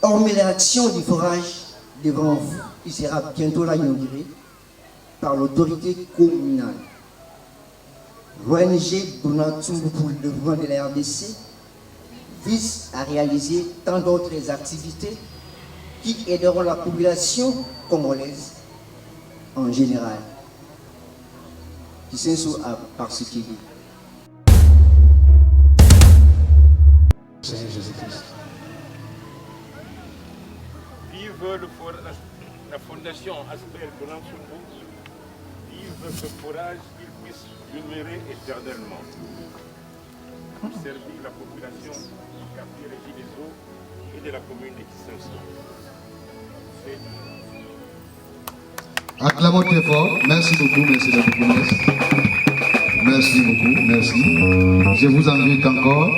Hormis l'action du forage devant vous, qui sera bientôt là inauguré par l'autorité communale, l'ONG Donald Tsumbu pour le développement de la RDC vise à réaliser tant d'autres activités qui aideront la population congolaise en général. Qui s'insout par ce qu'il dit. Seigneur Jésus-Christ. Vive la fondation Asbel Donald Tsumbu, vive ce forage qu'il puisse demeurer éternellement pour servir la population du quartier Régie des Eaux et de la commune de Kisenso. Acclamons très fort. Merci beaucoup, merci beaucoup. Merci beaucoup, merci. Je vous invite encore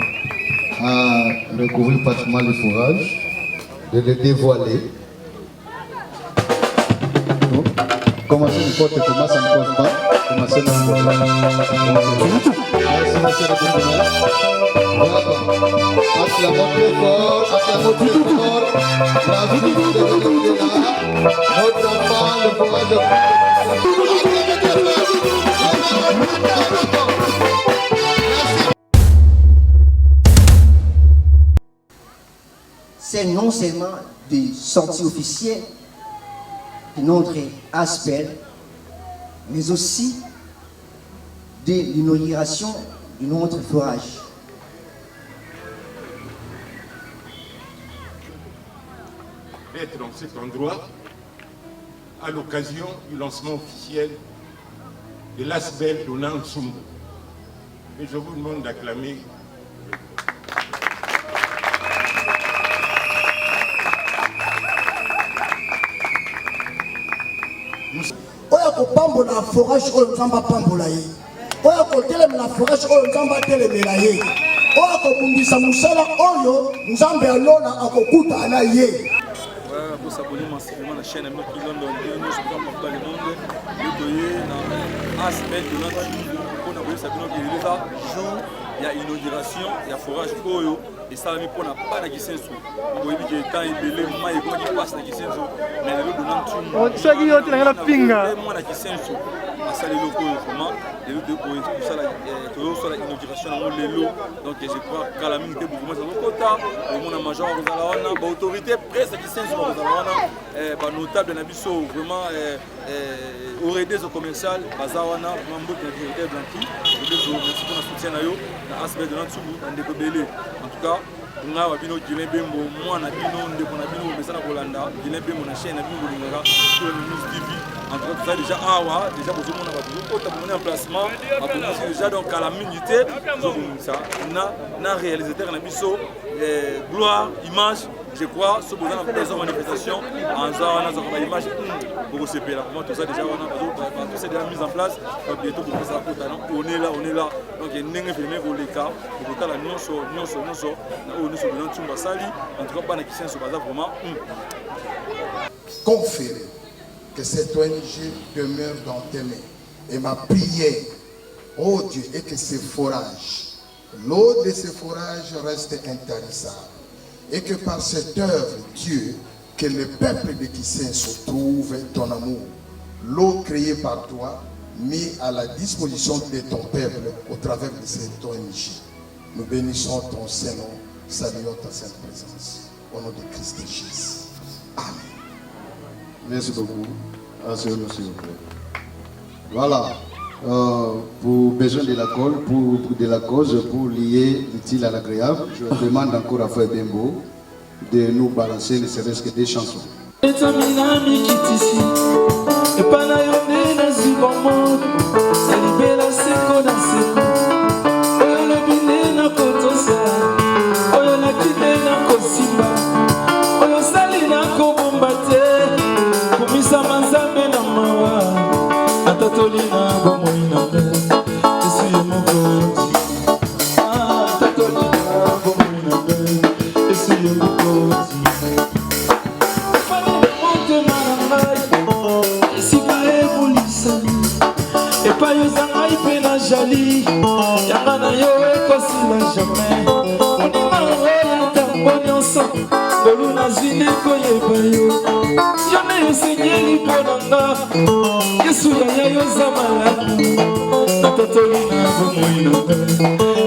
à recouvrir pratiquement le forage, de le dévoiler. Donc, commencez n'importe comment, ça ne compte pas. Commencez n'importe comment. Merci, monsieur le gouverneur. Voilà. Acclamons très fort, acclamons très fort. La vie de là. Notre enfant, le forage. C'est non seulement des sorties officielles de notre Asbel, mais aussi de l'inauguration de notre forage. D'être dans cet endroit à l'occasion du lancement officiel de l'Asbel Donald Tsumbu. Et je vous demande d'acclamer. Oya ko pambola forage oyo nzamba pambola ye. Oya ko telemela forage oyo nzamba telemela ye. Oya ko bundisa musala oyo nzambe alola akokuta na ye. Vous abonnez massivement à la chaîne qui London, nous sommes partout dans le monde. Vous voyez, dans Asbel Donald Tsumbu, on a vu ça jour, il y a inauguration, il y a forage Oyo, et ça va pour la pas de Kisenso. Vous voyez qu'il y a temps et belé, moi et moi qui passe à Kisenso, mais le Donald Tsumbu. On sait qu'il y a la pinga. Moi à Kisenso, à ça les locaux comment, les locaux pour ça la inauguration dans le lot. Donc je crois qu'à la minute beaucoup moins de quota, au monde a major aux alawana, autorité presse à Kisenso aux alawana, notable Nabiso vraiment aurait des commercial, Bazawana, membre de la directeur Blanqui, merci pour le soutien à eux. Asbel Donald Tsumbu ndeko belé en tout cas nga wa bino Guilain Bembo mwana bino ndeko na bino mesana kolanda Guilain Bembo na chaîne na bino lingaka sur le News TV en tout cas ça déjà awa déjà besoin mona ba ko ta mon emplacement ba déjà donc à la minute ça na réalisateur na biso gloire image je crois ce besoin de des manifestations en zawana za ba image beaucoup c'est là comment tout ça déjà on a tout c'est déjà mis en place donc bientôt pour ça on est là donc il n'est filmé pour les cas pour tout la nyonso na nous sommes dans Tsumba Sali en tout cas pas na Kisenso baza vraiment conférer que cette ONG demeure dans tes mains et ma prière oh Dieu est que ces forages l'eau de ces forages reste intarissable et que par cette œuvre Dieu que le peuple de Kisenso trouve ton amour l'eau créée par toi mis à la disposition de ton peuple au travers de cette ONG. Nous bénissons ton Saint-Nom, saluons ta sainte présence. Au nom de Christ Jésus. Amen. Merci beaucoup. Asseyez-nous s'il vous plaît. Voilà. Pour besoin de la colle, pour de la cause, pour lier l'utile à l'agréable, je demande encore à Frère Bembo de nous balancer ne serait-ce que des chansons. Yanga na yo ekosila jamais. bongo nyonso ngolu nazwili koyeba yo yone yosenyeli mpo na nga yesu yaya yoza malamu natatoli na bomoi na te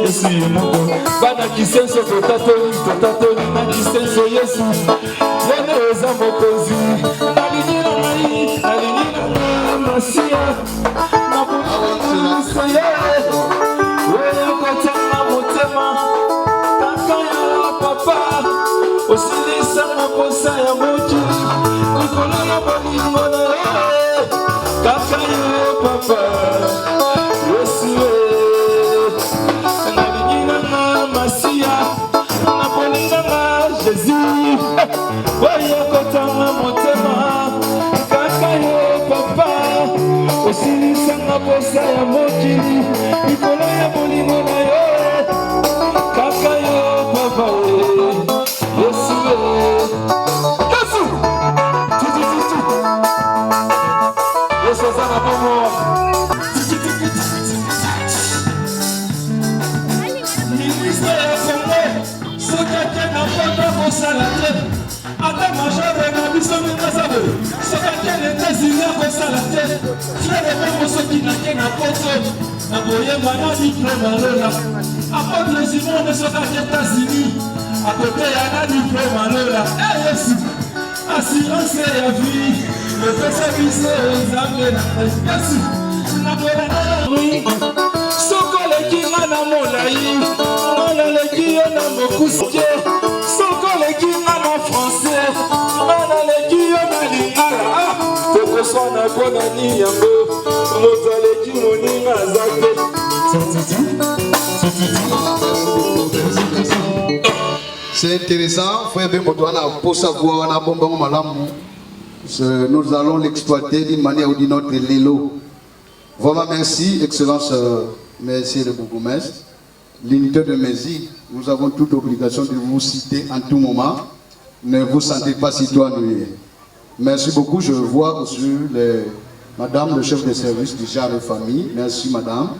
yesu ye moko bana kisenso totatoli na kisenso yesu yone oza mokonzi nalingi na ngai masiya nabuliso ye oyo kotanga motema kaka ya papa osilisanga posa ya mokili likolo ya bolingo na ye kaka ya papa yesu nalingi nanga masiya nabolinganga jésus oyo kotanga motema kaka ya papa osilisanga posa ya mokili likolo ya bolingo na yo kaka yo papa yesu yesu yesu aza na bomo ministre ya kongo soki ake na mpota kosala te ata majore na biso mingazabe soki ake na etats-unis akosala te frere bongo soki nake na poto na boyemba na diplome alola apôtre simone soki ake etats-unis akoteya na diplome alola yesu assurance ya vie epesa biso nzambe na yesu nakolana soki oleki nga na molai nga naleki yo na mokusie soki oleki nga na francais nga naleki yo na lingala tokoswana mpo na nini yango moto aleki moninga aza te C'est intéressant, frère Bemotouana, pour savoir, nous allons l'exploiter d'une manière ou d'une autre, l'élo. Vraiment merci, Excellence, merci le bourgmestre. L'unité de Mézi, nous avons toute obligation de vous citer en tout moment. Ne vous sentez pas citoyen. Merci beaucoup, je vois aussi Madame le chef de service du genre de famille. Merci Madame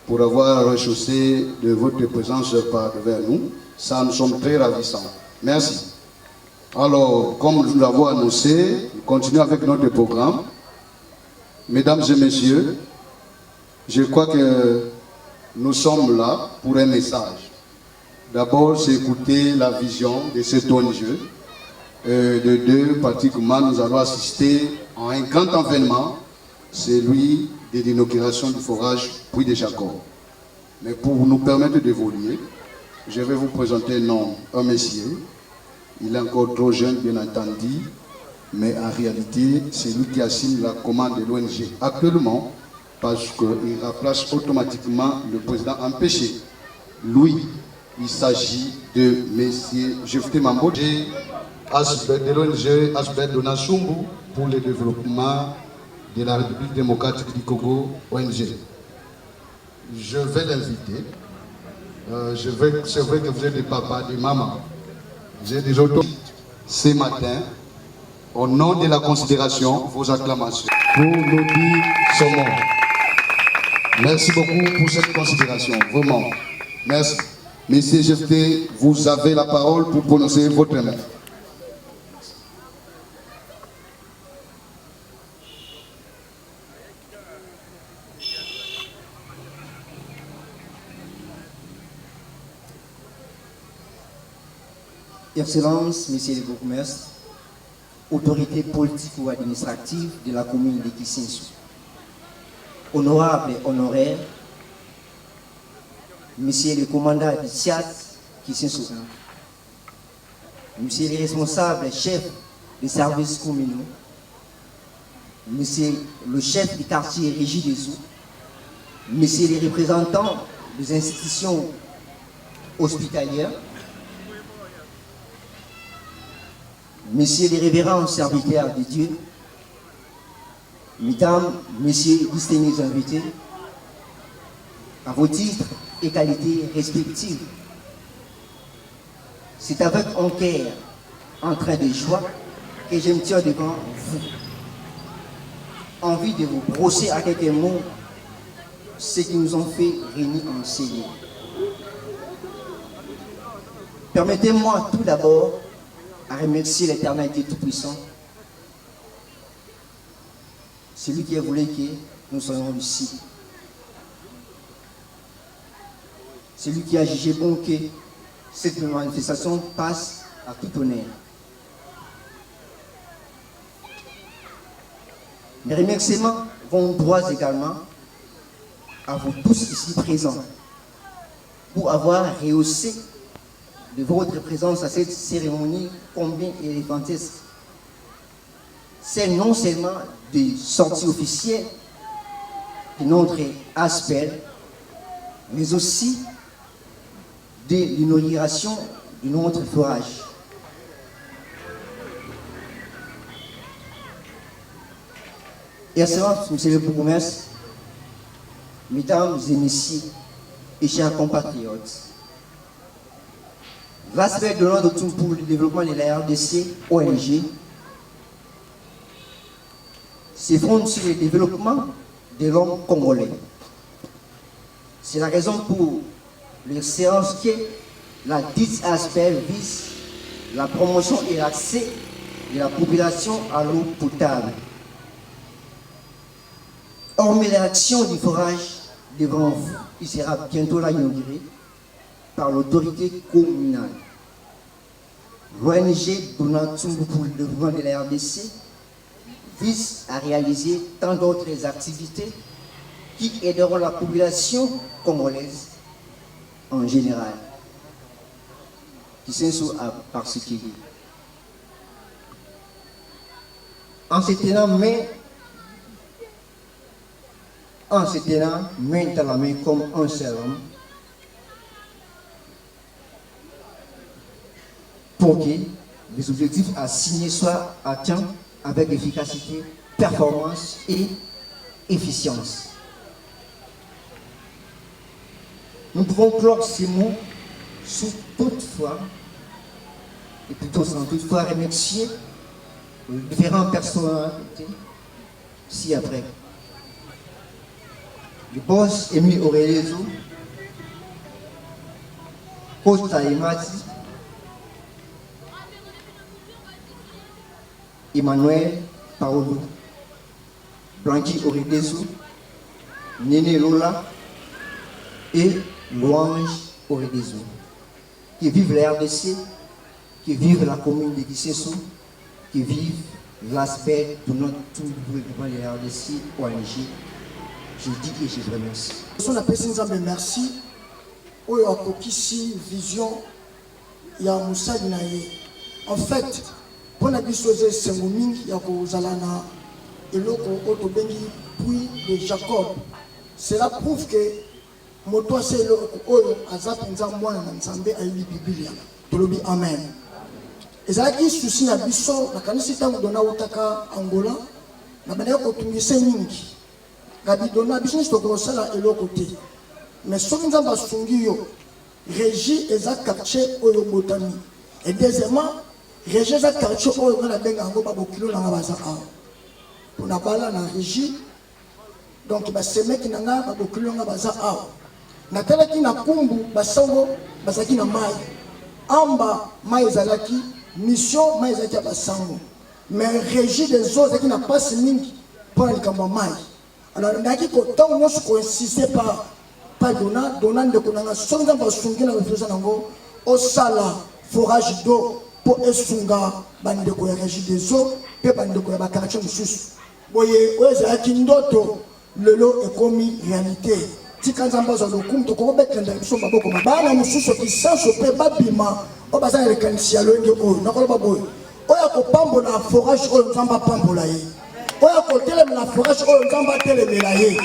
pour avoir rechaussé de votre présence par devant nous. Ça, nous sommes très ravissants. Merci. Alors, comme nous l'avons annoncé, nous continuons avec notre programme. Mesdames et messieurs, je crois que nous sommes là pour un message. D'abord, c'est écouter la vision de cet ONG. De deux, pratiquement, nous allons assister à un grand événement, celui de l'inauguration du forage Puy de Jacob. Mais pour nous permettre d'évoluer, je vais vous présenter un monsieur. Il est encore trop jeune, bien entendu, mais en réalité, c'est lui qui assigne la commande de l'ONG actuellement, parce qu'il remplace automatiquement le président empêché. Lui, il s'agit de M. Jefté Mamboje, de l'ONG Asbel Donasumbu pour le développement de la République démocratique du Congo, ONG. Je vais l'inviter. C'est vrai que vous êtes des papas, des mamans. J'ai des autos. Ce matin, au nom de la considération, vos acclamations pour nous dire son nom. Merci beaucoup pour cette considération, vraiment. Merci. Monsieur Jefté, vous avez la parole pour prononcer votre nom. Excellence, Monsieur le bourgmestre, autorité politique ou administrative de la commune de Kissinsou, honorable et honoraire, Monsieur le commandant du SIAT Kissinsou, Monsieur le responsable chef des services communaux, Monsieur le chef du quartier Régie des Eaux, Monsieur les représentants des institutions hospitalières, Messieurs les révérends serviteurs de Dieu, Mesdames, Messieurs, distingués invités, à vos titres et qualités respectives, c'est avec un cœur en train de joie que je me tiens devant vous. Envie de vous brosser à quelques mots ce qui nous ont fait réunir en Seigneur. Permettez-moi tout d'abord à remercier l'Éternel Dieu Tout-Puissant, celui qui a voulu que nous soyons ici. Celui qui a jugé bon que cette manifestation passe à tout honneur. Mes remerciements vont droit également à vous tous ici présents pour avoir rehaussé de votre présence à cette cérémonie combien éléphantesque. C'est non seulement des sorties officielles de notre aspect, mais aussi de l'inauguration de notre forage. Excellence, Monsieur le bourgmestre, Mesdames et Messieurs et chers compatriotes, l'aspect de l'ordre pour le développement de la RDC, ONG, se fonde sur le développement de l'homme congolais. C'est la raison pour les séances que la dite aspect vise la promotion et l'accès de la population à l'eau potable. Hormis l'action du forage devant vous, qui sera bientôt là inauguré par l'autorité communale. L'ONG Donatumbu pour le développement de la RDC vise à réaliser tant d'autres activités qui aideront la population congolaise en général, qui sont à particulier. En se tenant main dans la main comme un seul homme, pour que les objectifs assignés soient atteints avec efficacité, performance et efficience. Nous pouvons clore ces mots sous toutefois, et plutôt sans toutefois remercier les différentes personnalités ci-après. Le boss Émile Auréliezo, Costa Emati, Emmanuel Paolo, Blanqui Auréliezo, Néné Lola et Louange Auréliezo, qui vivent la RDC, qui vivent la commune de Kisseso, qui vivent l'aspect de notre tout gouvernement de la RDC, ONG. Je dis et je vous remercie. Son apprécié merci. Oyo akokisi vision ya musali na ye. En fait, pour la bisoze sengomingi ya kozala na eloko oto bengi puits de Jacob. Cela prouve que moto ase eloko oyo aza penza mwana na Nzambe ayibi Biblia. Tolobi amen. Ezalaki souci na biso na kanisi tango dona utaka Angola na bana ko tungise mingi. Gabidona business to kosala eloko te. Mais soki Nzambe asungi yo, régie eza quartier oyo botami. Et deuxièmement, régie eza quartier oyo ngana benga ngo ba bokilo na baza a. Pona bala na régie. Donc ba semeki na nga ba bokilo na baza a. Na teleki na kumbu basango bazaki na mai. Amba mai ezalaki mission mai ezalaki basango. Mais régie des eaux ezalaki na passe mingi pour likambo mai. Alors, on a dit que tant que nous insistons pas donnant de connaissances, sans avoir sungi na réflexion nango, au sala forage d'eau pour esunga bande ko ya régie des eaux, pe bande ko ya ba quartier mususu. Boye oza kindoto lelo ekomi réalité. Tika Nzambe zo lokum to ko betenda biso maboko mabana mususu ki sanso pe babima o baza rekanisia longe o nakoloba boye. Oya ko pambola forage o Nzamba pambola ye. Oya kotele la forage oyo Nzamba telemela ye.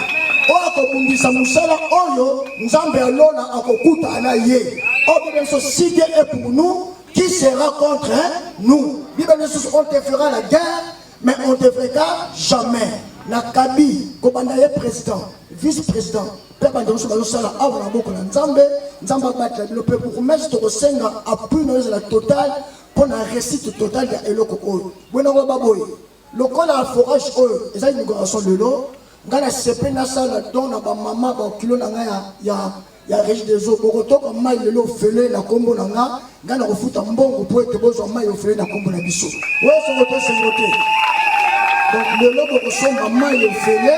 Oya kobundisa musala oyo Nzambe alona akokuta na ye. Oyo so cité est pour nous, qui sera contre nous. Bible nous on te fera la guerre, mais on te fera jamais. Na Kabi kobandaye président, vice-président, peuple de so sala avant boko na Nzambe, Nzamba batla le peuple pour mettre au senga appui nous la totale pour la réussite totale ya eloko oyo. Bona baboy. Le col à forage, ils ont une migration de l'eau. ngana sepe na sala don na ba mama ba kilo na nga ya régie des eaux bokotoka mai lelo fele na kombo na nga ngana kofuta mbongo po ete bozwa mai ofele na kombo na biso wewe soko to sengote donc lelo bokosomba mai ofele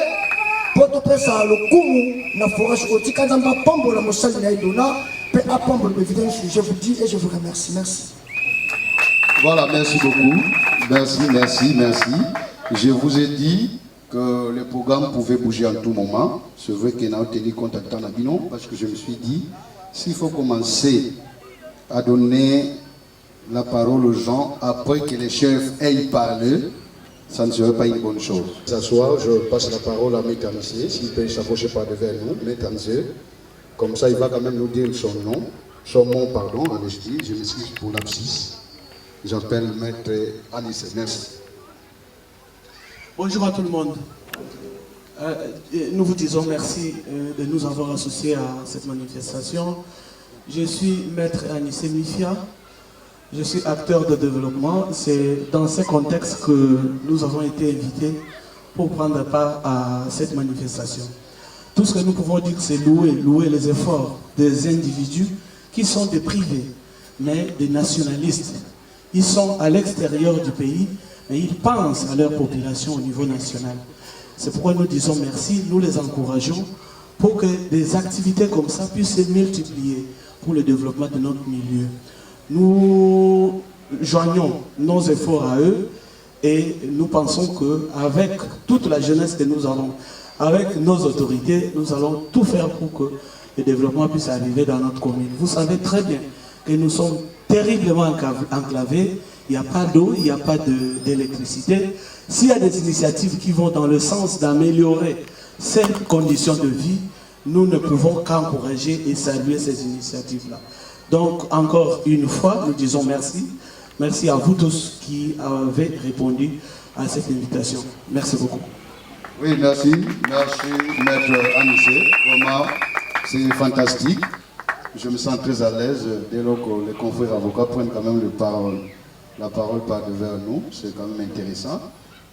po to pesa lokumu na forage otika nzamba pambo na mosali na idona pe apambo le évidemment je vous dis et je vous remercie merci. Voilà, merci beaucoup. Merci. Je vous ai dit que le programme pouvait bouger en tout moment. C'est vrai qu'on a tenu compte à temps d'Abino, parce que je me suis dit, s'il faut commencer à donner la parole aux gens après que les chefs aient parlé, ça ne serait pas une bonne chose. Ce soir, je passe la parole à Maître Anissé, s'il peut s'approcher par devant nous, Maître Anissé. Comme ça, il va quand même nous dire son nom, pardon, en esti. Je m'excuse pour l'abscisse. J'appelle Maître Anissé. Merci. Bonjour à tout le monde. Nous vous disons merci de nous avoir associés à cette manifestation. Je suis Maître Anissé Mifia. Je suis acteur de développement. C'est dans ce contexte que nous avons été invités pour prendre part à cette manifestation. Tout ce que nous pouvons dire, c'est louer les efforts des individus qui sont des privés, mais des nationalistes. Ils sont à l'extérieur du pays, mais ils pensent à leur population au niveau national. C'est pourquoi nous disons merci, nous les encourageons pour que des activités comme ça puissent se multiplier pour le développement de notre milieu. Nous joignons nos efforts à eux et nous pensons qu'avec toute la jeunesse que nous avons, avec nos autorités, nous allons tout faire pour que le développement puisse arriver dans notre commune. Vous savez très bien que nous sommes terriblement enclavés, il n'y a pas d'eau, il n'y a pas d'électricité. S'il y a des initiatives qui vont dans le sens d'améliorer ces conditions de vie, nous ne pouvons qu'encourager et saluer ces initiatives-là. Donc, encore une fois, nous disons merci. Merci à vous tous qui avez répondu à cette invitation. Merci beaucoup. Oui, merci. Merci, Maître Anissé. Vraiment, c'est fantastique. Je me sens très à l'aise dès lors que les confrères avocats prennent quand même la parole par devant nous. C'est quand même intéressant.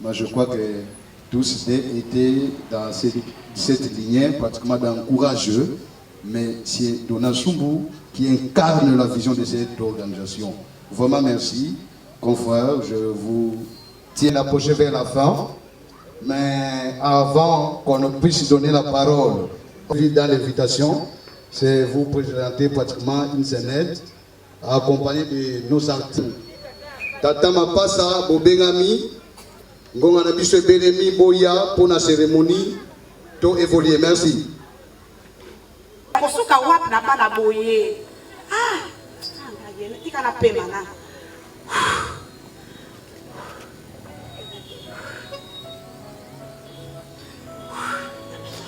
Moi, je crois que tous étaient dans cette lignée, pratiquement dans courageux, mais c'est Donald Sumbu qui incarne la vision de cette organisation. Vraiment merci, confrères. Je vous tiens à approcher vers la fin. Mais avant qu'on ne puisse donner la parole dans l'invitation, c'est vous présenter pratiquement une scénette accompagnée de nos artistes. Tata Mapasa Bobengami, Ngonga Nabiso Benemi Boya pour la cérémonie, tout évoluer. Merci.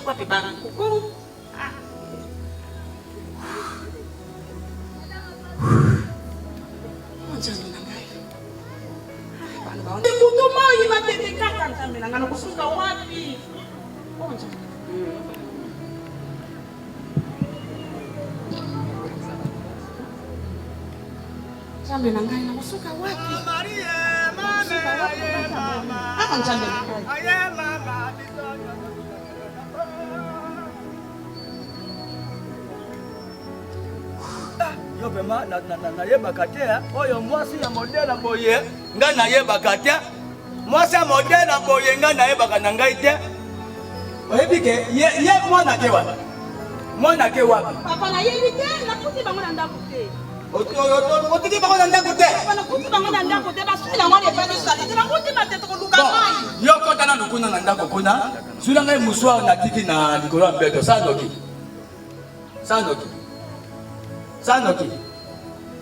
Wapi barang kuku? Jangan nangai. Di kutu mau iba tete kakang sambil nangan aku suka wapi. Oh jangan. Sambil nangai aku suka wapi. Suka wapi. Ah jangan. Yo vraiment nayebaka te oyo mwasi ya modele boye ngai nayebaka te mwasi ya modele boye ngai nayebaka na ngai te oyebi ke ye mwana ke wapi papa nayebi te nakuti bango na ndako te otiki bango na ndako te nakuti bango na ndako te basuli na mwana efani sali te nakuti matete koluka mai yo kota na lukuna na ndako kuna sula ngai muswa natiki na likolo ya mbeto sanoki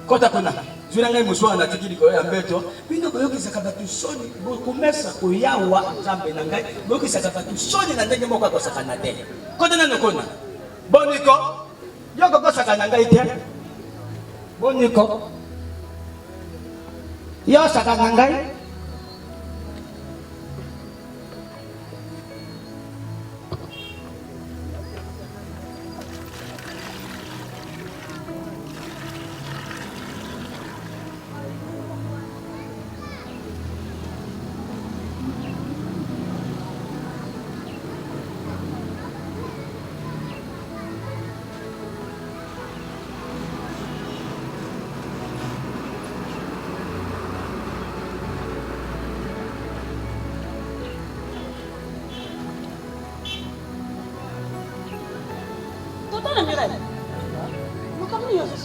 kota kuna zuna ngai muswa na tiki likolo ya mbeto bino boyokisaka bato soni bokomesa koyawa nzambe na ngai boyokisaka bato soni na ndenge moko akosakana te kota nano kona boniko yoko kosaka na ngai te boniko yo saka na ngai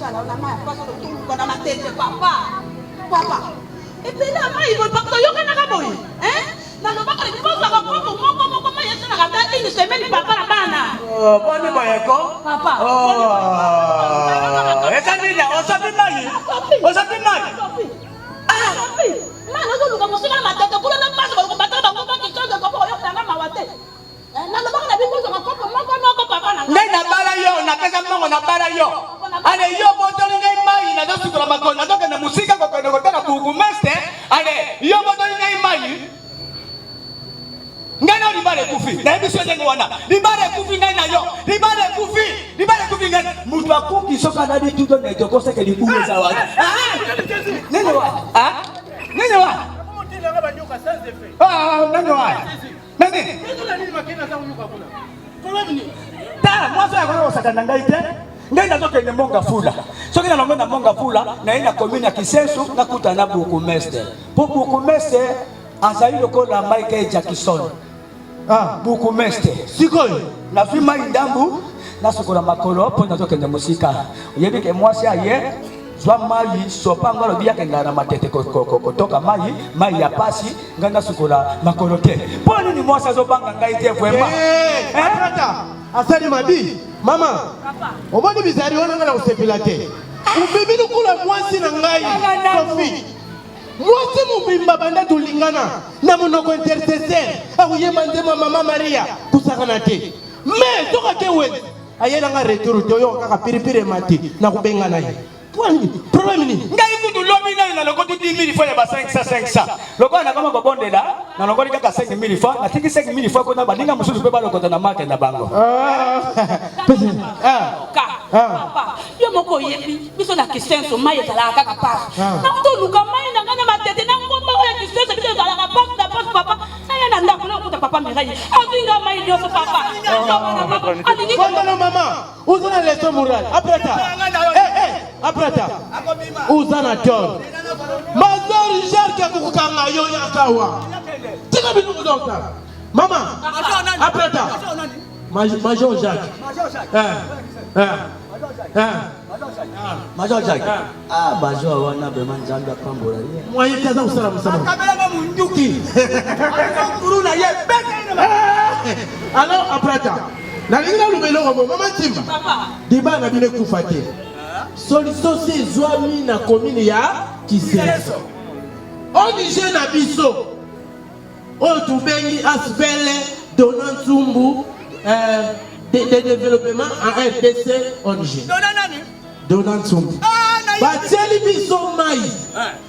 kosala na mai paso tuluka na matete papa. Papa. Et puis là mai ko pakto yo kana ka boy. Na no bakala ki posa ka moko mai yesa na kata ini semeni papa na bana. Oh, boni bayeko. Papa. Oh. Esa nina osapi mai. Osapi mai. Papi. Mai no tuluka musika na matete kula na paso ko batala bango ba kichozo ko yo tanga mawate. Na no bakala bi posa ka moko papa na. Ngai na bala yo na pesa mongo na bala yo. Ale yo botoli ngai mai na dosu kula makona na doka na musika ko ko tena Burgomestre. Ale yo botoli ngai mai. Ngai na libale kufi. Na ebiso ndengo wana. Libale kufi ngai na yo. Libale kufi ngai. Mutu akuki soka na di tuto na joko seke di kuwe za wana. Nene wa? Nene wa? Nene wa? Nene? Ta, mwazo ya kwa wasaka na ngai te. Ngai na toke ne monga fula. Soki na longo na monga fula na ina commune ya Kisensu na kuta na Burgomestre. Po Burgomestre azali lokola Michael Jackson. Burgomestre. Sikoyo na fi mai ndambu na sokola makolo po na toke ne musika. Yebi ke mwasi aye zwa mai sopa ngalo biya ke na matete kotoka mai ya pasi ngana sokola makolo te. Po nini mwasi azobanga ngai te vraiment? Tata asali mabi mama omoni bizari wana ngana usepila te ubibi nukula mwasi na ngai Sophie mwasi mubimba banda tulingana na monoko intercesseur akuyeba ndema mama Maria kusakana te me toka ke wezi ayela nga retour to yo kaka piripire mati na kubengana ye problème ni ngai kutu lobi na lokoti 10,000 fois ya ba 500 lokona na kama babondela na lokoti kaka 5,000 fois na tiki 5,000 fois ko na baninga mususu pe ba lokota na mate na bango papa yo moko yebi biso na Kisensu mai ezala kaka pa na toluka mai na ngana matete na ngomba ya Kisensu biso ezala kaka pa papa aya na ndako na kuta papa merai azinga mai ndio papa adini Fondano mama uzana leto mural apreta apreta uzana tor mazor jarka kukanga yo yakawa tika bitu kudokta mama apreta Major Jacques Major Jacques Major wana bema njamba pambola ye mwaye kaza usala musama kabela munduki kuruna ye alors apreta na linga lumelo ko mama timba diba na bine kufate solution c'est zwami na commune ya Kisensu onije na biso o tubengi aspele Donald Tumbu de développement en RDC ONG Donald Tumbu batieli biso mai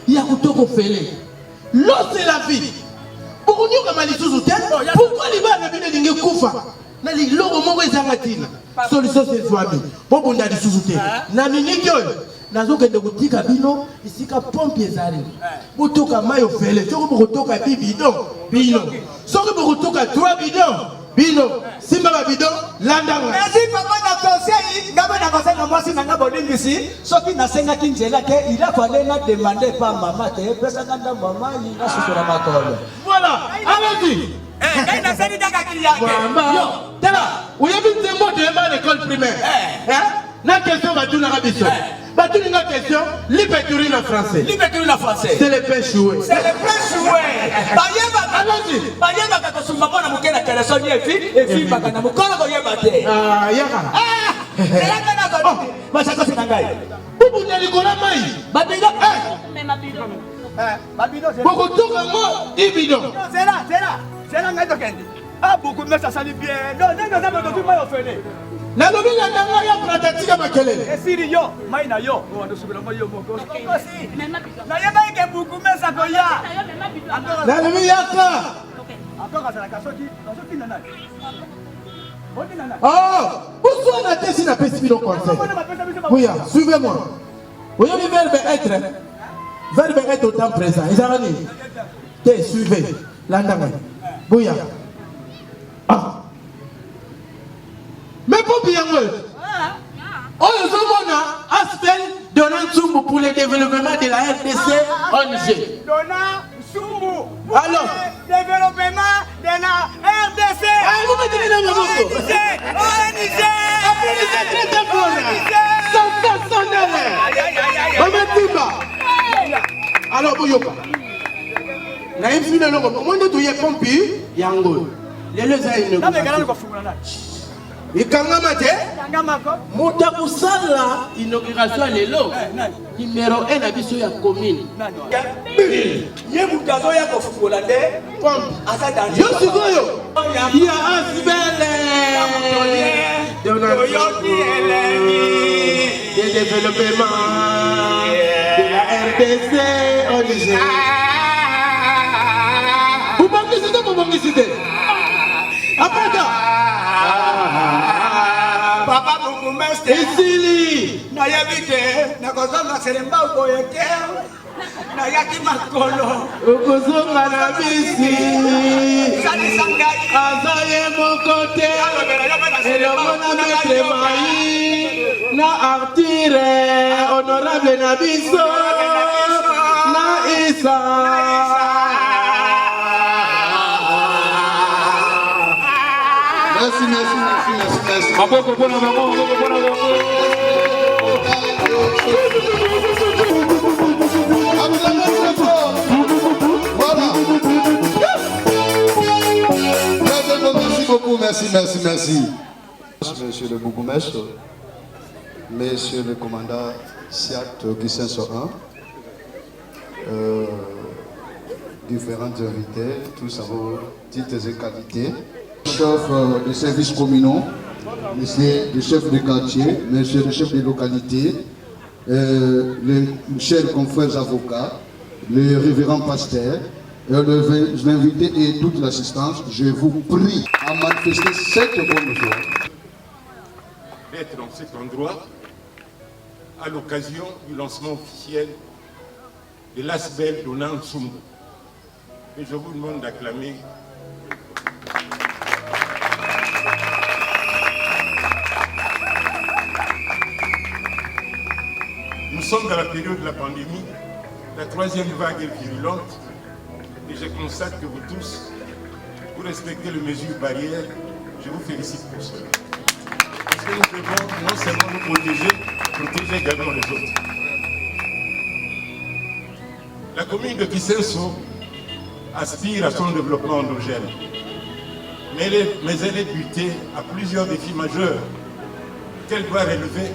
ya kutoko fele l'eau c'est la vie bukunyoka malisusu te pourquoi libana bine lingi kufa na liloko moko ezanga tina solution c'est zwami bobunda lisusu te na miniki oyo nazokende kotika bino isika pompe ezali botoka mai ofele soki bokotoka bidon bino soki bokotoka 3 bidon bino simba ba bidon landanga merci papa na conseil ngaba na conseil na mwasi na ngabo dingisi soki na senga kinjela ke ila fallait na demander pa mama te pesa nganda mama ina sukura makolo voilà allez-y ngai na seni daga kiyake yo tala uyebi nzembo de l'école primaire na question batuna kabiso batuna nga question lipeture na français c'est le péchoué bayeba ka kosumba mwana moke na telesoni efi baka na mokolo koyeba te yaka elanga na kodi basakosi na ngai bubunda likola mai babino bokotoka mo ibidon zela ngai tokende Burgomestre asali bien ndenge na motoki mai ofele nalobi na ndanga ya pratatika makelele esiri yo mai na yo wandosukula mai yo moko na yeba ike Burgomestre koya nalobi yaka Bonsoir, si na pesi bino conseil. Oui, suivez-moi. Vous avez verbe être au temps présent. Ils arrivent. Suivez. Landanga. Bouya. Mais pour bien aspect Donald Tumbu pour le développement de la RDC ONG. Alors, développement de la RDC. Vous mettez les noms de ONG. Après les secrétaires, Alors, Bouyoka. Naïm file le robot. Moi, tu y es pompi, yango. Les deux a une. Et quand on m'a dit, Mota Kusala, inauguration lelo, numéro 1 à Bissou ya commune. Yo Sigoyo, il y a Asbel de développement de la RDC au Niger. Vous manquez cité. Après ça. Papa Bourgmestre Isili na yabite na kozanga seremba ukoyeke na yaki makolo ukozonga na bisi azaye mokote elomona maître mai na artire honorable na biso na Isa. Merci. Voilà. Merci beaucoup, merci. Monsieur le bourgmestre, monsieur le commandant SIAT du 501, différentes invités, tous à vos titres et qualités. Chef de services communaux, monsieur le chef de quartier, monsieur le chef de localité, les chers confrères avocats, les révérends pasteurs, les invités et toute l'assistance, je vous prie à manifester cette bonne foi. D'être dans cet endroit à l'occasion du lancement officiel de l'Asbel Donald Tsumbo. Et je vous demande d'acclamer. Nous sommes dans la période de la pandémie, la troisième vague est virulente, et je constate que vous tous, vous respectez les mesures barrières. Je vous félicite pour cela. Parce que nous devons non seulement nous protéger également les autres. La commune de Kisenso aspire à son développement endogène, mais elle est butée à plusieurs défis majeurs qu'elle doit relever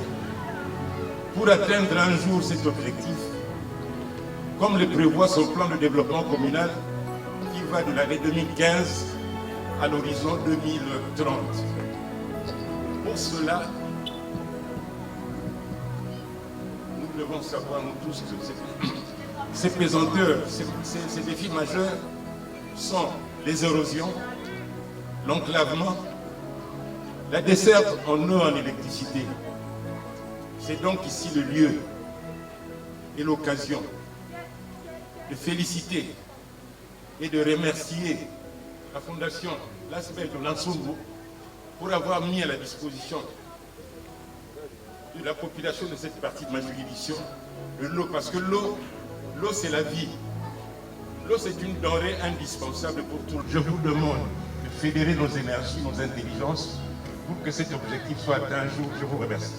pour atteindre un jour cet objectif, comme le prévoit son plan de développement communal qui va de l'année 2015 à l'horizon 2030. Pour cela, nous devons savoir, nous tous, que ces pesanteurs, ces défis majeurs sont les érosions, l'enclavement, la desserte en eau et en électricité. C'est donc ici le lieu et l'occasion de féliciter et de remercier la Fondation l'Asbel Donald Tsumbo pour avoir mis à la disposition de la population de cette partie de ma juridiction de l'eau, parce que l'eau c'est la vie. L'eau c'est une denrée indispensable pour tout. Je vous demande de fédérer nos énergies, nos intelligences pour que cet objectif soit atteint un jour. Je vous remercie.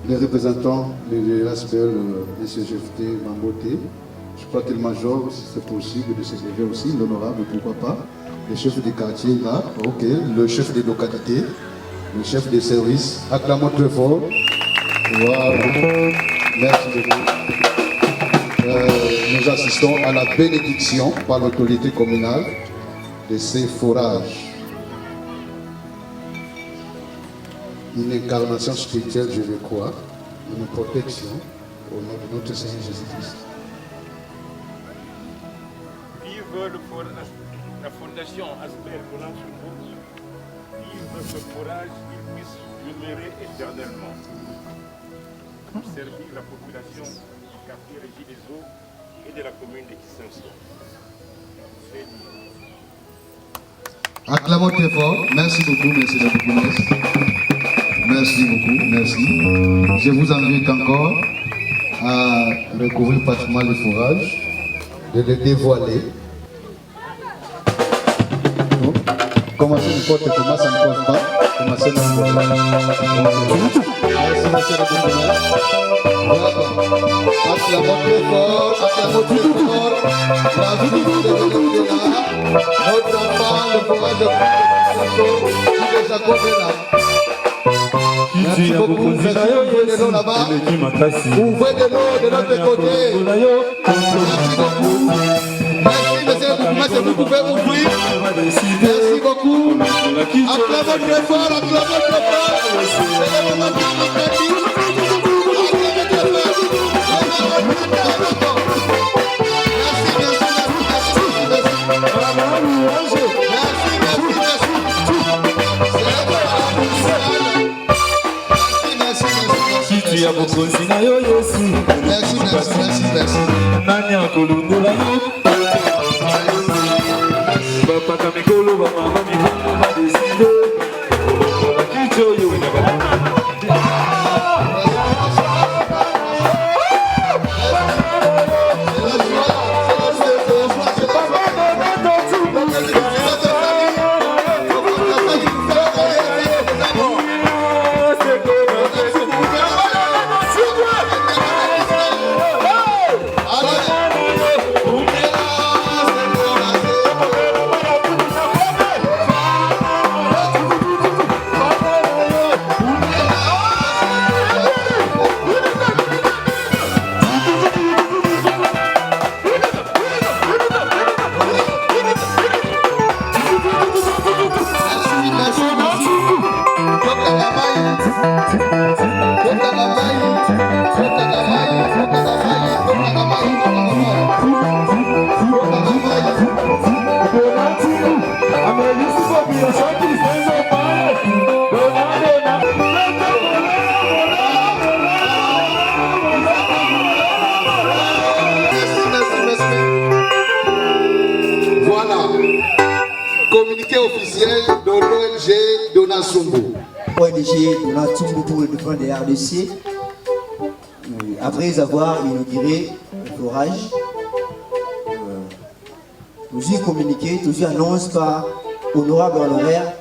Les représentants de l'Asbel, M. Jefté Mamboté, je crois que le major, si c'est possible, de se lever aussi, l'honorable, pourquoi pas. Le chef du quartier là, ok, le chef des localités, le chef des services, acclamons très fort. Wow. Merci beaucoup. Nous assistons à la bénédiction par l'autorité communale de ces forages. Une incarnation spirituelle, je le crois, une protection au nom de notre Seigneur Jésus-Christ. Vive la fondation Asbel Donald Tsumbo, vive ce forage qu'il puisse demeurer éternellement. Pour servir la population du quartier Régie des Eaux et de la commune de Kisenso. Acclamons très fort. Merci beaucoup, merci beaucoup, merci. Merci beaucoup, merci. Je vous invite encore à recouvrir pratiquement les fourrages, de les dévoiler. Commencez une porte, commencez à ne pose pas. Commencez une porte. Merci, monsieur le gouverneur. Voilà. Acclamons très fort, acclamons très fort. La vie de là. Notre enfant, le courage de Jacob est là. Merci beaucoup. Ouvrez de l'eau là-bas. Ouvrez de l'eau de l'autre côté. Merci beaucoup. Merci, monsieur le gouverneur, vous pouvez ouvrir. Merci beaucoup. Acclamons très fort, acclamons très fort. C'est le moment de l'Acadie. Acclamons très fort. Merci, merci, merci. Papa Kamikolo, Mama Mikolo, va décider. ONG Donatsumbu pour le développement des RDC, après avoir inauguré le forage, nous y communiqué, nous y annonce par honorable honoraire,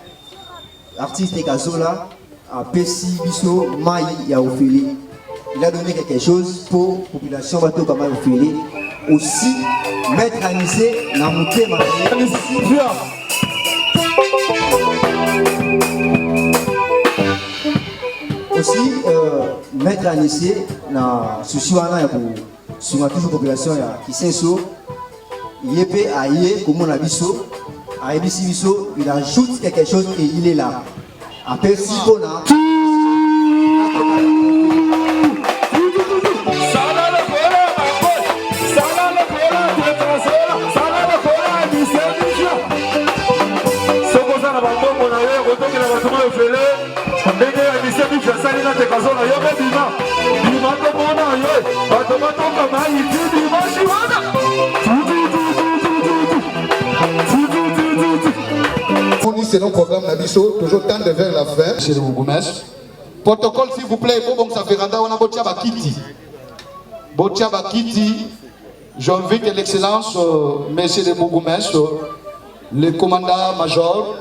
artiste Kazola, à Pessi Bisso Maï Yaofili. Il a donné quelque chose pour la population Bato Kama Yaofili. Aussi, mettre à Nissé, Namouté Maï. Aussi, mettre à l'essai dans ce souci-là pour sur toujours population qui s'inso, il est à y comme on a biso, à ABC biso, il ajoute quelque chose et il est là. Après si on a c'est notre programme Nabiso, toujours temps de vers la fin. Monsieur le bourgmestre. Protocole s'il vous plaît, bon ça fait randa on a Botia Bakiti. Botia Bakiti, j'invite l'excellence, monsieur le bourgmestre, le commandant major,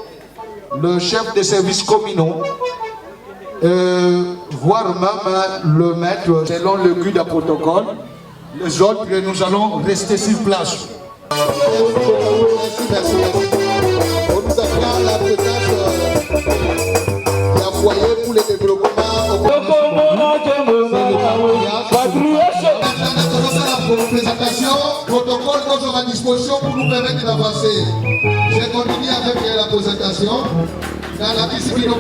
le chef des services communaux, voire même le maître, selon le but du protocole. Les autres, nous allons rester sur place. Merci. On nous apprend la présence du foyer pour le développement. La présentation, protocole toujours à disposition pour nous permettre d'avancer. Je continue avec la présentation. Dans la discipline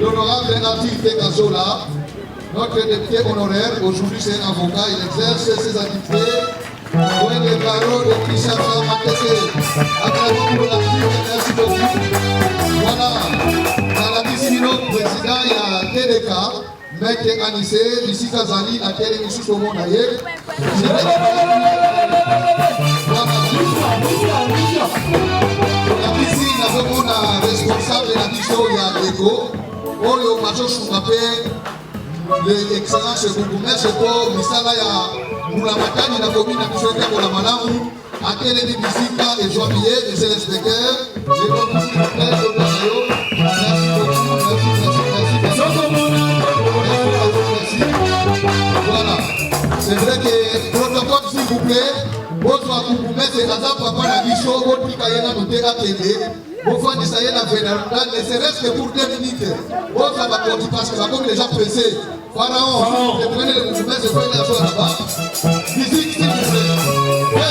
l'honorable activité Kazola, notre député honoraire, aujourd'hui c'est un avocat, il exerce ses activités. Pour les barreaux de Kinshasa, Matete, acclamons pour l'activité, merci beaucoup. Voilà, dans la discipline président, il y a TDK, Maître Anissé, Lissi Kazali, à Télémission au monde ailleurs. La piscine, nous avons un responsable de la mission, il y a Grégo. Oyo Macho Choumape, l'excellence Bourgmestre pour Misala ya Moulamatani na commune na Biso pour la Malamu, à Télé Bisika et Joie Billet, monsieur l'inspecteur, c'est Azam Papa Nabicho, votre Pikayena Nutega Kende, vous faites des saïens ne serait-ce que pour 2 minutes. Bon, ça va continuer parce que comme les gens pressés. Pharaon, vous prenez le mouvement, je fais la chose là-bas. Musique, s'il vous plaît.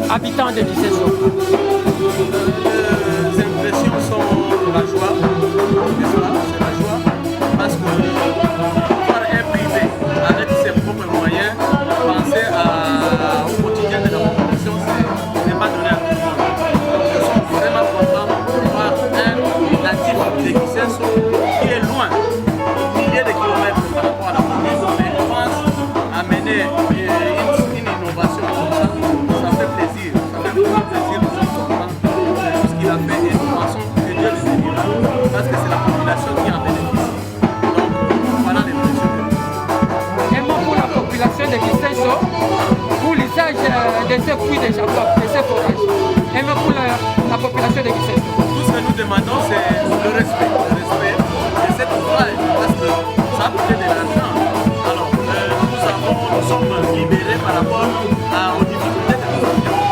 Habitants de Kiseso. Les impressions sont la joie, c'est la joie, parce que voir un privé avec ses propres moyens, penser au quotidien de la population, ce n'est pas donné à tout le monde. Je suis vraiment content de voir un natif de Kiseso qui est loin, milliers de kilomètres par rapport à la commune, mais je pense amener une innovation comme ça. Ça fait plaisir de ce qu'il a fait et nous pensons que Dieu le bénira parce que c'est la population qui en bénéficie. Donc voilà les mesures. Un mot pour la population de Kiseso, pour l'usage de ces puits de Jacob, de ces forages. Un mot pour la population de Kiseso. Tout ce que nous demandons, c'est le respect de cet ouvrage parce que ça a coûté de l'argent. Alors nous sommes libérés par rapport aux difficultés de nos clients.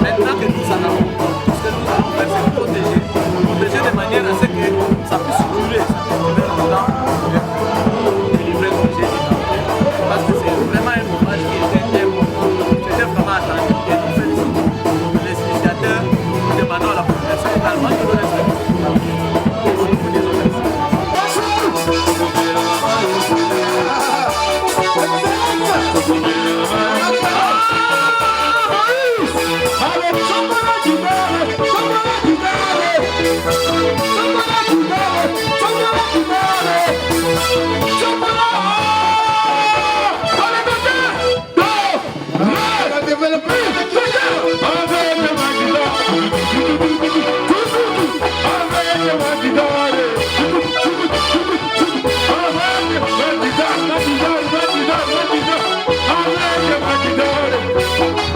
Maintenant que nous en avons, tout ce que nous allons faire, c'est protéger de manière à ce que ça puisse durer longtemps et livrer comme j'ai dit tantôt. Parce que c'est vraiment un hommage qui était important. C'était vraiment attendu et nous félicitons les initiateurs. Nous demandons à la population également de le respecter.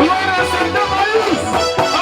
Agora, Santa Maíz!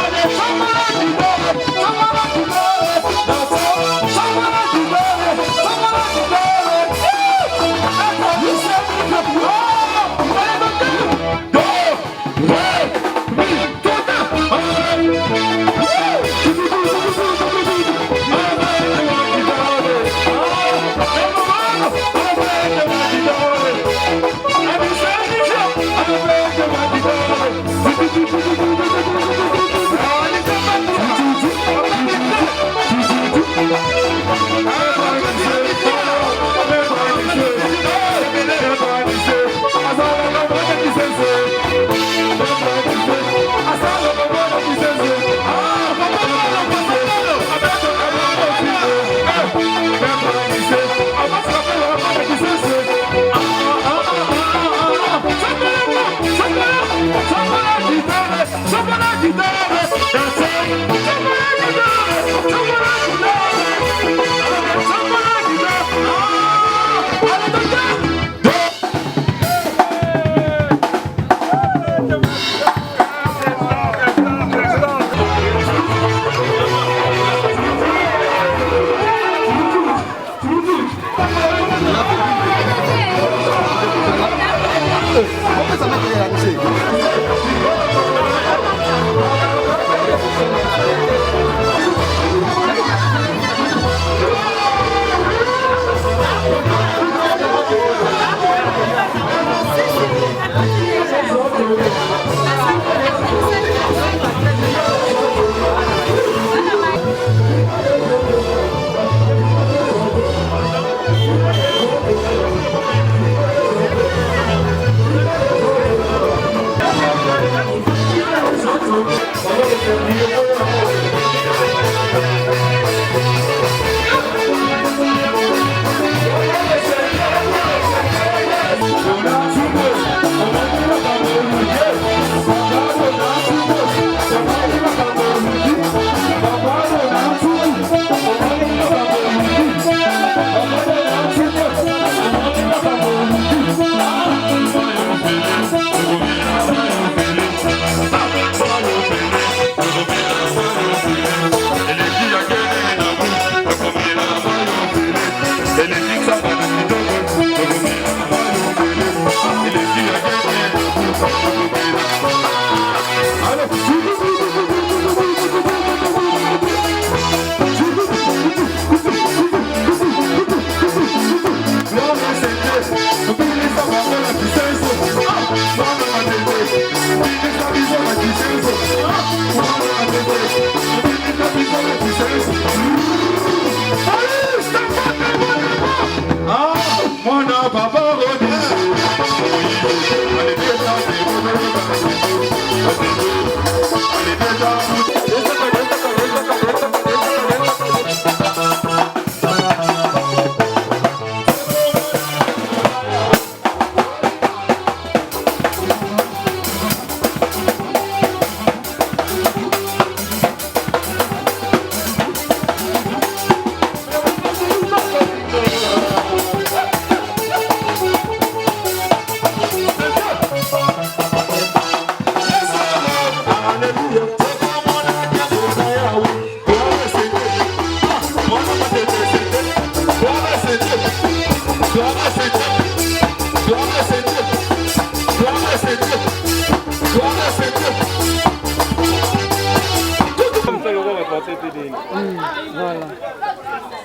Voilà.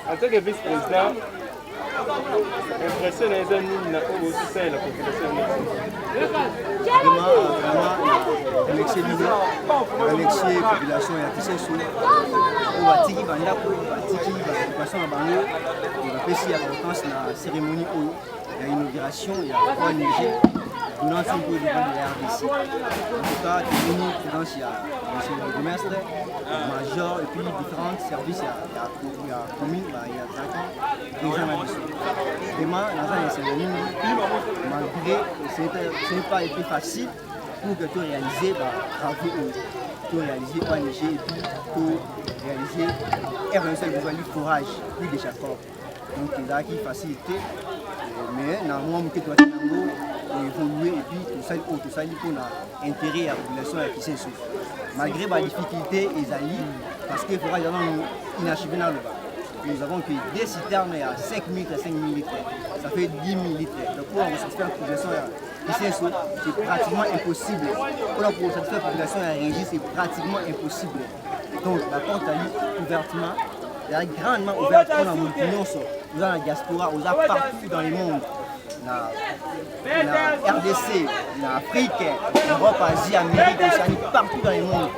En tant que vice-président, l'impression des amis n'a pas aussi ça et la population. Vraiment, Alexis Lino, Alexis population et Atissé Soule, ou Atiki Bandako, Atiki, la population à Bango, et la PCI à l'importance de la cérémonie où il y a l'inauguration, il y a ONG. Nous avons un peu de la RDC. En tout cas, il y a le bourgmestre, le major, et puis différents services. Il y a la commune, il y a les gens là-dessus. Vraiment, dans un cérémonie, malgré ce n'est pas été facile pour que tout réaliser, tout réaliser ONG et puis tout réaliser RNC, vous voyez, forage, plus de Jacob. Donc, il y a qui facilité. Mais normalement, que toi, évoluer et puis tout ça pour intérêt à la population qui s'est malgré la difficulté et parce qu'il faudra inachevé dans le bas. Nous avons que des citernes à 5 000 à 5 000 litres. Ça fait 10 000 litres. Donc pour satisfaire la population qui s'est c'est pratiquement impossible. Pour satisfaire la population à Régis, c'est pratiquement impossible. Donc la porte a eu ouvertement, elle a grandement ouvert pour la opinion. Nous avons la diaspora, nous avons partout dans le monde. Na RDC, na Afrique, Europe, Asie, Amérique, Océanie, partout dans le monde.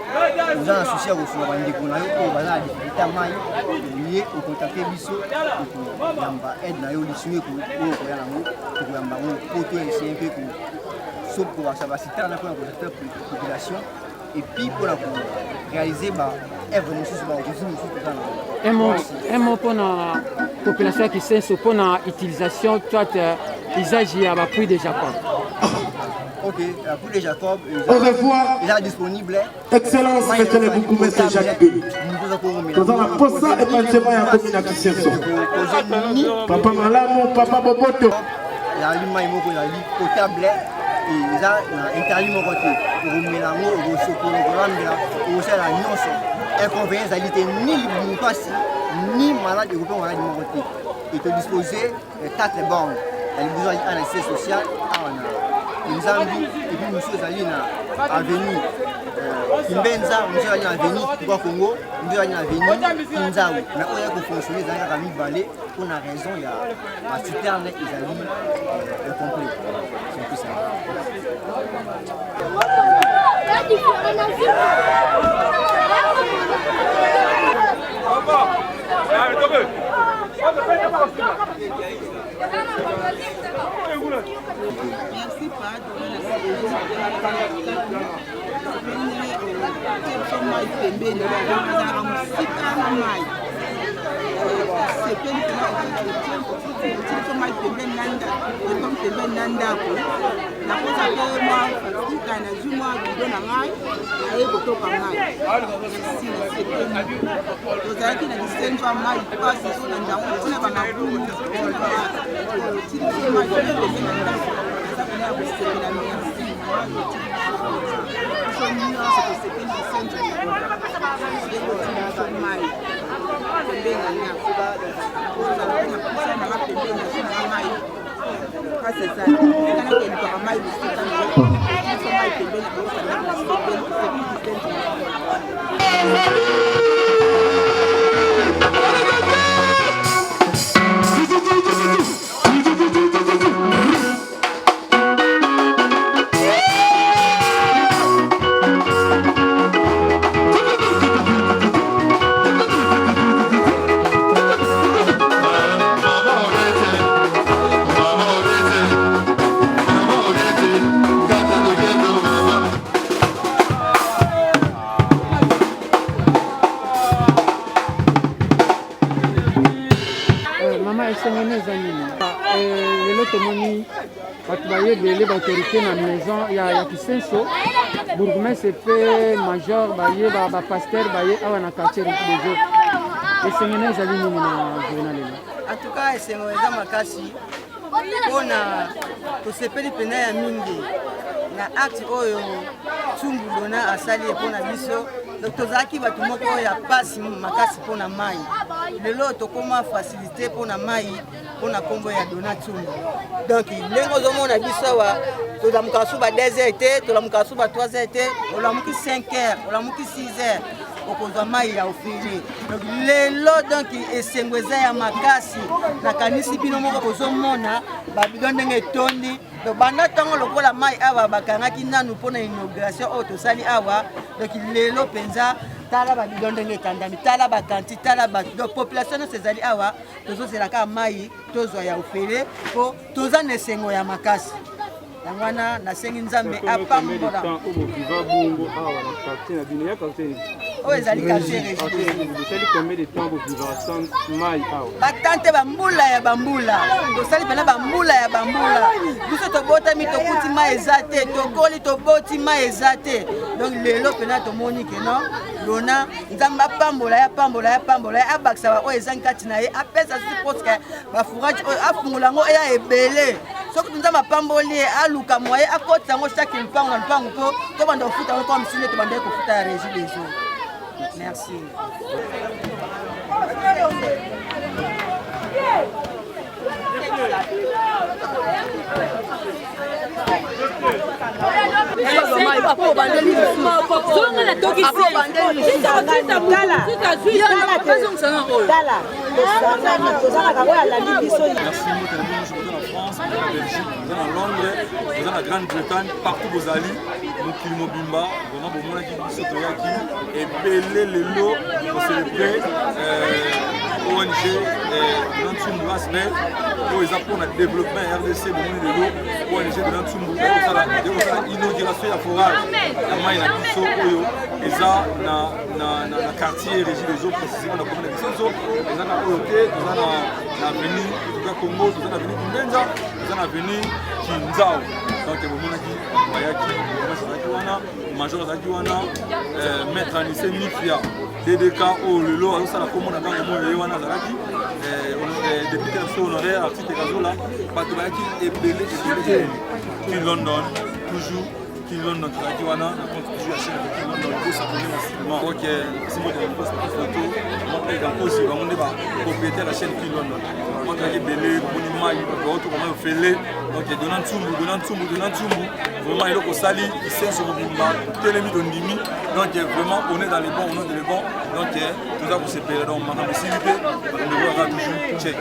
Nous avons un souci à vous sur la difficulté à maille, lié au contact Bisso, pour aide na yo lissué pour essayer de sauf pour la population et puis pour réaliser un mot pour la population qui s'est pour l'utilisation usage à l'appui de Jacob. Ok, l'appui de Jacob, au revoir. Il est disponible. Excellence, monsieur le bourgmestre Jacques Béli. Nous allons poser et penser à la commune à Kissenso. Papa Malamo, Papa Boboto. Il y a l'image potable et il y a interdit mon côté. Pour mélanger, pour se la nuance. Inconvénient, ça ni libre passe, ni malade européen malade de mon côté. Il peut disposer de 4 bornes. Il y a besoin d'un essai social. Nous avons dit, et puis nous sommes allés à l'avenue Kimbenza, nous sommes allés à l'avenue Congo, nous sommes allés à l'avenue Kinzaou. Mais on a fonctionné dans la famille Balé, pour une raison, il y a la citerne et les alliés complets. C'est tout ça. Merci esengeli eza nini lelo tomoni bato bayebele baautorité na maison ya Kisenso bourgmestre pe major baye bapaster baye awa na quartier des autres esengeli ezali nini na journal lelo en tout cas esengo eza makasi mpona tosepeli mpena ya mingi na acte oyo Tsumbu Dona asali mpona biso donc tozalaki bato moko oyo ya pasi makasi mpona mai lelo tokoma facilité mpona mai mpona nkombo ya Dona Tsumbu donc ndenge ozomona biso awa tolamuka su ba 2h te tolamuka su ba 3h te olamuki 5h olamuki 6h okozwa mai ya ofili donc lelo donc esengo eza ya makasi nakanisi bino moko kozomona babido ndenge etondi donc banda ntango lokola mai awa bakangaki nanu mpona inauguration oyo tosali awa donc lelo mpenza tala babido ndenge etandami tala bakanti tala bato donc population nyonso ezali awa tozozelaka mai tozwa ya ofele mpo toza na esengo ya makasi yango wana nasengi nzambe apambola oyo ezali batante bambula ya bambula tosali mpena bambula ya bambula biso tobotami tokuti mai eza te tokoli toboti mai eza te donc lelo mpena tomoni keno Dona nzambe apambola ya pambola ya pambola ya abakisa baoyo ezangi kati na ye apesa susi poske bafourage oyo afungola yango eya ebele soki nzambe apamboli ye aluka moye akotisa yango chaque mpango na mpango mpo tobanda kofuta yango kwa msine tobandaki kofuta ya régie des eaux. Merci. Dans la Grande-Bretagne, partout vous allez, nous filmons Bimba, vraiment pour moi qui et belé le lot pour célébrer ONG Nansumbu Asbel pour les apprendre à développer RDC pour nous de l'eau ONG de Nansumbu pour l'inauguration de forage la maille na biso oyo eza na quartier régie des eaux précisément dans la commune de Kisenso eza na oyote eza na avenue du Congo eza na avenue Kimbenza eza na avenue Kinzao donc bomonaki bayaki bazaki wana major azaki wana maître Anissé Mifia DDK au lelo azosala kombo na ntango moyo ye wana azalaki député national honoraire artiste Kazola bato bayaki ebele ki London toujours qui London qui wana na compte toujours la chaîne de London pour s'abonner massivement ok c'est moi qui ai posté une photo moi et dans aussi on est ba propriétaire la chaîne qui London moi qui ai belé boni mai ba auto comment fele donc Dona Tsumbu vraiment il est au sali il sait sur Bimba telemi dondimi donc vraiment on est dans les bons on est dans les bons donc tout ça pour se payer donc maintenant possibilité on devra toujours check